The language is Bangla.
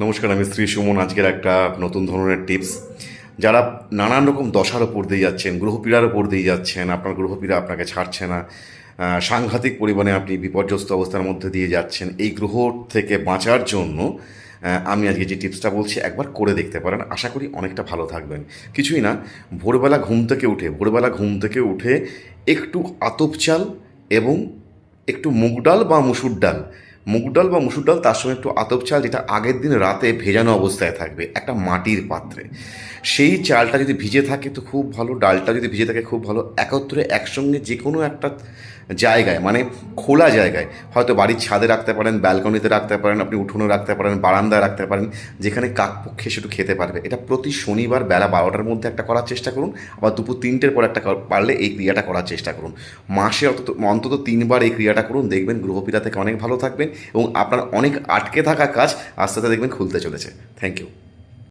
নমস্কার, আমি শ্রী সুমন। আজকের একটা নতুন ধরনের টিপস। যারা নানান রকম দশার ওপর দিয়ে যাচ্ছেন, গ্রহপীড়ার ওপর দিয়ে যাচ্ছেন, আপনার গ্রহপীড়া আপনাকে ছাড়ছে না, সাংঘাতিক পরিমাণে আপনি বিপর্যস্ত অবস্থার মধ্যে দিয়ে যাচ্ছেন, এই গ্রহ থেকে বাঁচার জন্য আমি আজকে যে টিপসটা বলছি একবার করে দেখতে পারেন। আশা করি অনেকটা ভালো থাকবেন। কিছুই না, ভোরবেলা ঘুম থেকে উঠে একটু আতপ চাল এবং একটু মুগ ডাল বা মুসুর ডাল, তার সঙ্গে একটু আতপ চাল, যেটা আগের দিন রাতে ভেজানো অবস্থায় থাকবে একটা মাটির পাত্রে। সেই চালটা যদি ভিজে থাকে তো খুব ভালো, ডালটা যদি ভিজে থাকে খুব ভালো। একত্রে একসঙ্গে যে কোনো একটা জায়গায়, মানে খোলা জায়গায়, হয়তো বাড়ির ছাদে রাখতে পারেন, ব্যালকনিতে রাখতে পারেন, আপনি উঠোনে রাখতে পারেন, বারান্দায় রাখতে পারেন, যেখানে কাকপক্ষী সেটু খেতে পারবে। এটা প্রতি শনিবার বেলা 12টার মধ্যে একটা করার চেষ্টা করুন, আবার দুপুর 3টের পর একটা পারলে এই ক্রিয়াটা করার চেষ্টা করুন। মাসে অন্তত 3বার এই ক্রিয়াটা করুন, দেখবেন গ্রহপীড়া থেকে অনেক ভালো থাকবেন এবং আপনার অনেক আটকে থাকা কাজ আস্তে আস্তে দেখবেন খুলতে চলেছে। Thank you.